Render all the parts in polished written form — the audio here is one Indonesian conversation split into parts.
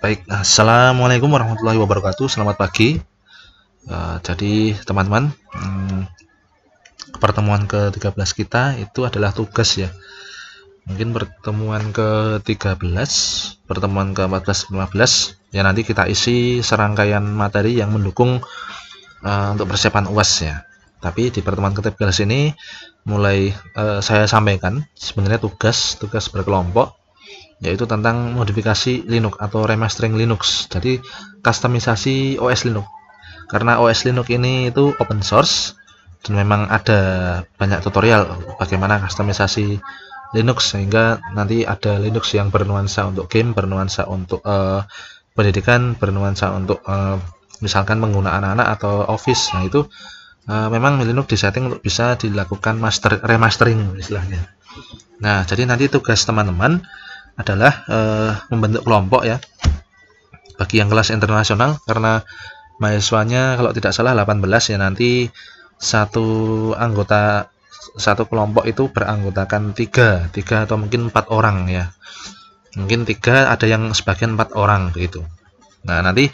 Baik, assalamualaikum warahmatullahi wabarakatuh. Selamat pagi. Jadi teman-teman, pertemuan ke-13 kita itu adalah tugas ya. Mungkin pertemuan ke-13, pertemuan ke-14, 15 ya, nanti kita isi serangkaian materi yang mendukung untuk persiapan UAS ya. Tapi di pertemuan ke-13 ini mulai saya sampaikan sebenarnya tugas berkelompok, yaitu tentang modifikasi Linux atau remastering Linux. Jadi kustomisasi OS Linux. Karena OS Linux ini itu open source dan memang ada banyak tutorial bagaimana kustomisasi Linux, sehingga nanti ada Linux yang bernuansa untuk game, bernuansa untuk pendidikan, bernuansa untuk misalkan penggunaan anak-anak atau Office. Nah itu memang Linux disetting untuk bisa dilakukan remastering istilahnya. Nah jadi nanti tugas teman-teman adalah membentuk kelompok ya, bagi yang kelas internasional, karena mahasiswanya kalau tidak salah 18 ya, nanti satu kelompok itu beranggotakan 3 atau mungkin 4 orang ya, mungkin 3, ada yang sebagian 4 orang begitu. Nah nanti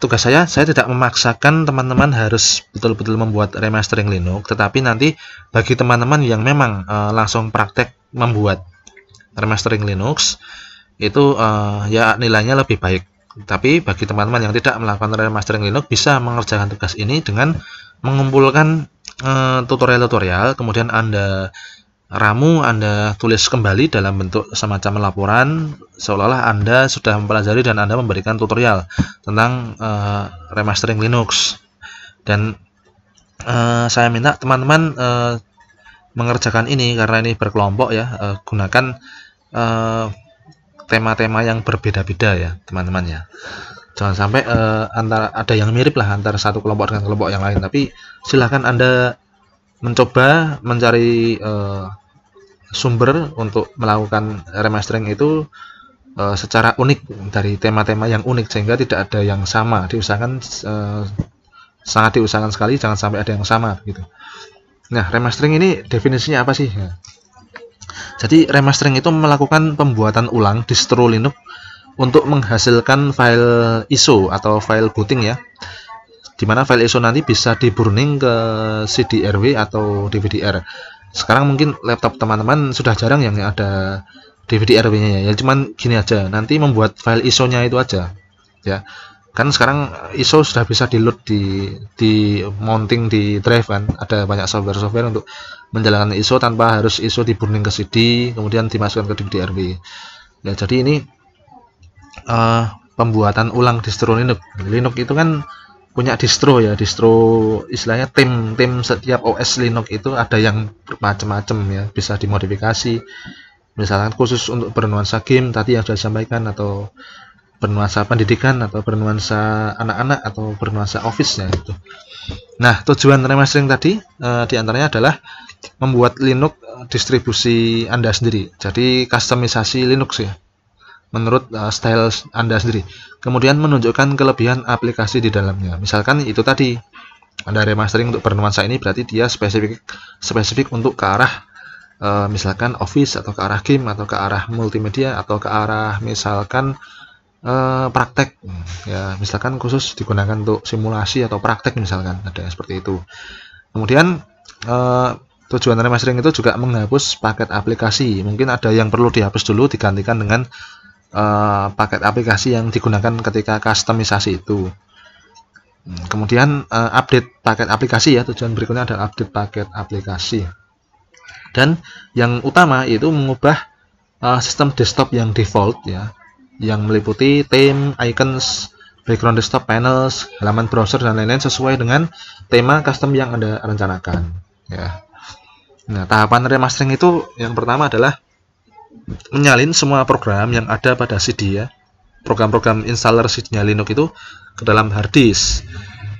tugas saya tidak memaksakan teman-teman harus betul-betul membuat remastering Linux, tetapi nanti bagi teman-teman yang memang langsung praktek membuat remastering Linux itu ya nilainya lebih baik. Tapi bagi teman-teman yang tidak melakukan remastering Linux bisa mengerjakan tugas ini dengan mengumpulkan tutorial-tutorial, kemudian Anda ramu, Anda tulis kembali dalam bentuk semacam laporan, seolah-olah Anda sudah mempelajari dan Anda memberikan tutorial tentang remastering Linux. Dan saya minta teman-teman mengerjakan ini karena ini berkelompok ya, gunakan tema-tema yang berbeda-beda ya teman-teman ya. Jangan sampai antara ada yang mirip lah antara satu kelompok dengan kelompok yang lain, tapi silahkan Anda mencoba mencari sumber untuk melakukan remastering itu secara unik, dari tema-tema yang unik, sehingga tidak ada yang sama. Diusahakan sangat diusahakan sekali jangan sampai ada yang sama gitu. Nah remastering ini definisinya apa sih? Jadi remastering itu melakukan pembuatan ulang distro Linux untuk menghasilkan file ISO atau file booting ya, dimana file ISO nanti bisa di burning ke CD-RW atau DVD-R. Sekarang mungkin laptop teman-teman sudah jarang yang ada DVD-RW-nya ya, cuman gini aja, nanti membuat file ISO-nya itu aja ya. Kan sekarang ISO sudah bisa di-load di mounting di drive kan, ada banyak software untuk menjalankan ISO tanpa harus ISO di burning ke CD kemudian dimasukkan ke DVD-RW ya. Jadi ini pembuatan ulang distro Linux. Linux itu kan punya distro ya, distro istilahnya tim setiap OS Linux itu ada yang macam-macam ya, bisa dimodifikasi misalkan khusus untuk bernuansa game tadi yang sudah disampaikan, atau bernuansa pendidikan, atau bernuansa anak-anak, atau bernuansa Office ya itu. Nah tujuan remastering tadi diantaranya adalah membuat Linux distribusi Anda sendiri, jadi kustomisasi Linux ya menurut style Anda sendiri, kemudian menunjukkan kelebihan aplikasi di dalamnya. Misalkan itu tadi Anda remastering untuk bernuansa ini, berarti dia spesifik untuk ke arah misalkan Office, atau ke arah game, atau ke arah multimedia, atau ke arah misalkan praktek ya, misalkan khusus digunakan untuk simulasi atau praktek misalkan, ada seperti itu. Kemudian tujuan remastering itu juga menghapus paket aplikasi, mungkin ada yang perlu dihapus dulu digantikan dengan paket aplikasi yang digunakan ketika kustomisasi itu. Kemudian update paket aplikasi ya, tujuan berikutnya adalah update paket aplikasi. Dan yang utama itu mengubah sistem desktop yang default ya, yang meliputi theme, icons, background desktop, panels, halaman browser dan lain-lain sesuai dengan tema custom yang Anda rencanakan ya. Nah tahapan remastering itu yang pertama adalah menyalin semua program yang ada pada CD ya, program-program installer CD-nya Linux itu ke dalam hard disk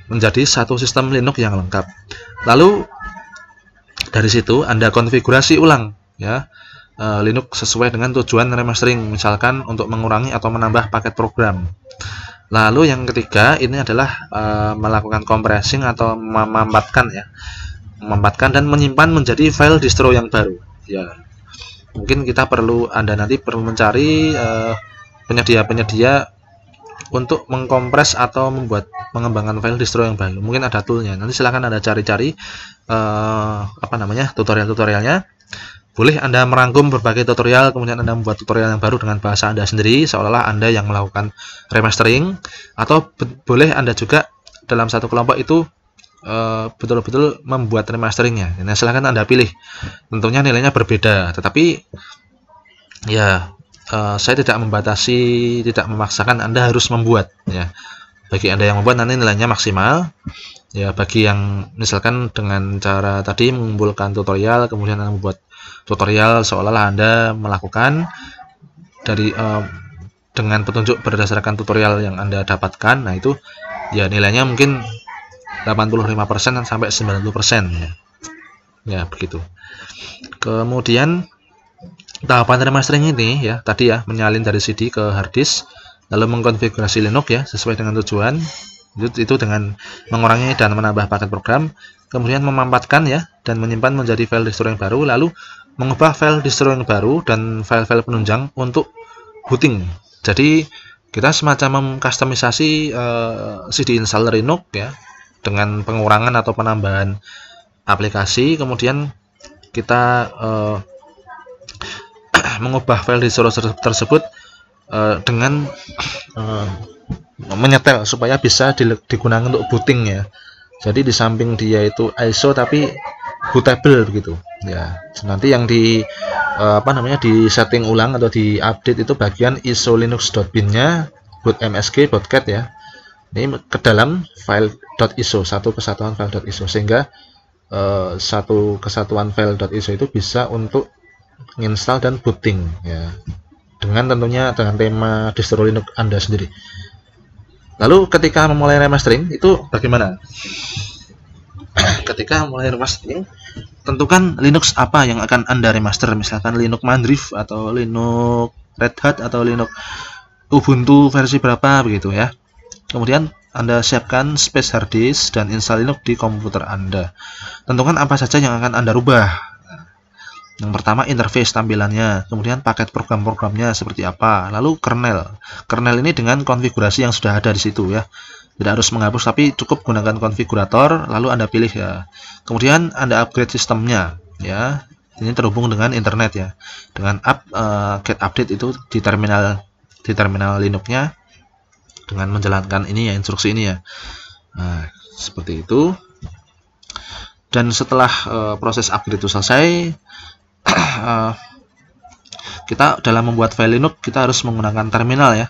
menjadi satu sistem Linux yang lengkap. Lalu dari situ Anda konfigurasi ulang ya Linux sesuai dengan tujuan remastering, misalkan untuk mengurangi atau menambah paket program. Lalu yang ketiga ini adalah melakukan compressing atau memampatkan dan menyimpan menjadi file distro yang baru ya. Mungkin Anda nanti perlu mencari penyedia-penyedia untuk mengkompres atau membuat mengembangkan file distro yang baru. Mungkin ada toolnya. Nanti silahkan Anda cari-cari tutorial-tutorialnya. Boleh Anda merangkum berbagai tutorial, kemudian Anda membuat tutorial yang baru dengan bahasa Anda sendiri, seolah-olah Anda yang melakukan remastering. Atau boleh Anda juga dalam satu kelompok itu betul-betul membuat remasteringnya. Nah, silahkan Anda pilih. Tentunya nilainya berbeda, tetapi ya saya tidak membatasi, tidak memaksakan Anda harus membuat. Ya, bagi Anda yang membuat nanti nilainya maksimal. Ya, bagi yang misalkan dengan cara tadi mengumpulkan tutorial, kemudian Anda membuat tutorial seolah-olah Anda melakukan dari dengan petunjuk berdasarkan tutorial yang Anda dapatkan. Nah, itu ya nilainya mungkin 85% sampai 90% ya. Ya, begitu. Kemudian tahapan remastering ini ya, tadi ya menyalin dari CD ke hard disk, lalu mengkonfigurasi Linux ya sesuai dengan tujuan. Itu dengan mengurangi dan menambah paket program, kemudian memampatkan ya dan menyimpan menjadi file distro yang baru, lalu mengubah file distro yang baru dan file-file penunjang untuk booting. Jadi kita semacam mengkustomisasi CD installer Linux ya dengan pengurangan atau penambahan aplikasi, kemudian kita mengubah file distro tersebut dengan menyetel supaya bisa digunakan untuk booting ya. Jadi di samping dia itu ISO tapi bootable begitu ya. Nanti yang di di setting ulang atau di update itu bagian ISO linux.bin-nya boot msg bootcat ya. Ini ke dalam file .iso, satu kesatuan file .iso, sehingga satu kesatuan file .iso itu bisa untuk install dan booting ya. Dengan tentunya dengan tema distro Linux Anda sendiri. Lalu ketika memulai remastering itu bagaimana? Ketika mulai remastering, tentukan Linux apa yang akan Anda remaster, misalkan Linux Mandrive atau Linux Red Hat atau Linux Ubuntu versi berapa begitu ya. Kemudian Anda siapkan space hard disk dan install Linux di komputer Anda. Tentukan apa saja yang akan Anda rubah. Yang pertama interface tampilannya, kemudian paket program-programnya seperti apa, lalu kernel. Kernel ini dengan konfigurasi yang sudah ada di situ ya. Tidak harus menghapus, tapi cukup gunakan konfigurator, lalu Anda pilih ya. Kemudian Anda upgrade sistemnya ya. Ini terhubung dengan internet ya. Dengan get update itu di terminal Linux-nya dengan menjalankan ini ya, instruksi ini ya. Nah, seperti itu. Dan setelah proses upgrade itu selesai, kita dalam membuat file Linux kita harus menggunakan terminal ya,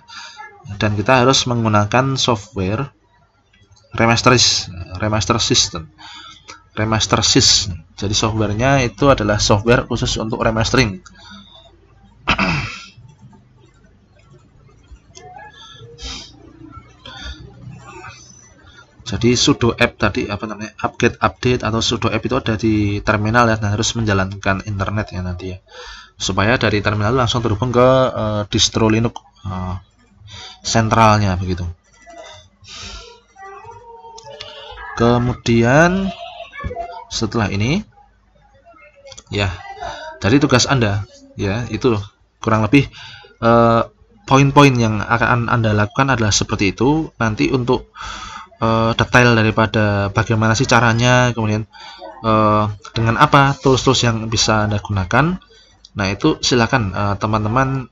dan kita harus menggunakan software remaster system. Jadi softwarenya itu adalah software khusus untuk remastering. Jadi sudo app tadi update atau sudo app itu ada di terminal ya, dan harus menjalankan internet ya nanti ya, supaya dari terminal langsung terhubung ke distro Linux sentralnya begitu. Kemudian setelah ini ya, jadi tugas Anda ya itu kurang lebih poin-poin yang akan Anda lakukan adalah seperti itu. Nanti untuk detail daripada bagaimana sih caranya, kemudian dengan apa tools-tools yang bisa Anda gunakan, nah itu silakan teman-teman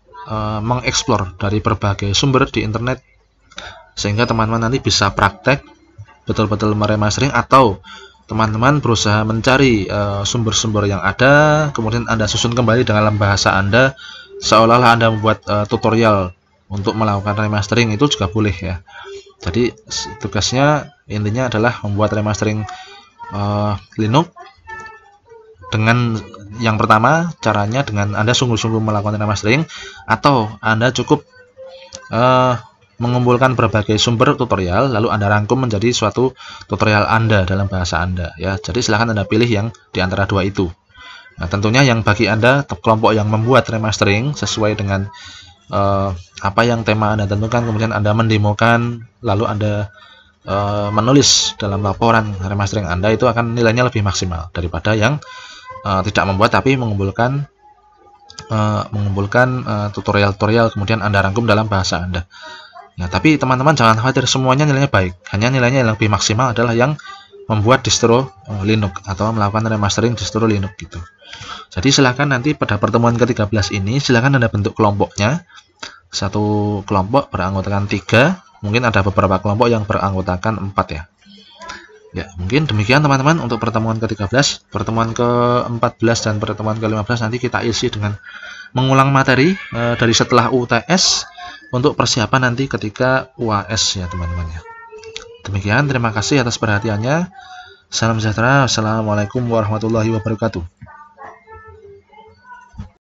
mengeksplor dari berbagai sumber di internet, sehingga teman-teman nanti bisa praktek betul-betul meremastering, atau teman-teman berusaha mencari sumber-sumber yang ada, kemudian Anda susun kembali dalam bahasa Anda, seolah-olah Anda membuat tutorial untuk melakukan remastering, itu juga boleh ya. Jadi tugasnya intinya adalah membuat remastering Linux. Dengan yang pertama caranya dengan Anda sungguh-sungguh melakukan remastering, atau Anda cukup mengumpulkan berbagai sumber tutorial lalu Anda rangkum menjadi suatu tutorial Anda dalam bahasa Anda ya. Jadi silahkan Anda pilih yang di antara dua itu. Nah, tentunya yang bagi Anda kelompok yang membuat remastering sesuai dengan apa yang tema Anda tentukan, kemudian Anda mendemokan, lalu Anda menulis dalam laporan remastering Anda, itu akan nilainya lebih maksimal daripada yang tidak membuat tapi mengumpulkan tutorial-tutorial kemudian Anda rangkum dalam bahasa Anda. Nah, tapi teman-teman jangan khawatir semuanya nilainya baik. Hanya nilainya yang lebih maksimal adalah yang membuat distro Linux atau melakukan remastering distro Linux gitu. Jadi silahkan nanti pada pertemuan ke-13 ini silahkan Anda bentuk kelompoknya. Satu kelompok beranggotakan 3, mungkin ada beberapa kelompok yang beranggotakan 4 ya. Ya, mungkin demikian teman-teman untuk pertemuan ke-13. Pertemuan ke-14 dan pertemuan ke-15 nanti kita isi dengan mengulang materi dari setelah UTS untuk persiapan nanti ketika UAS ya teman-teman ya. Demikian, terima kasih atas perhatiannya. Salam sejahtera. Assalamualaikum warahmatullahi wabarakatuh.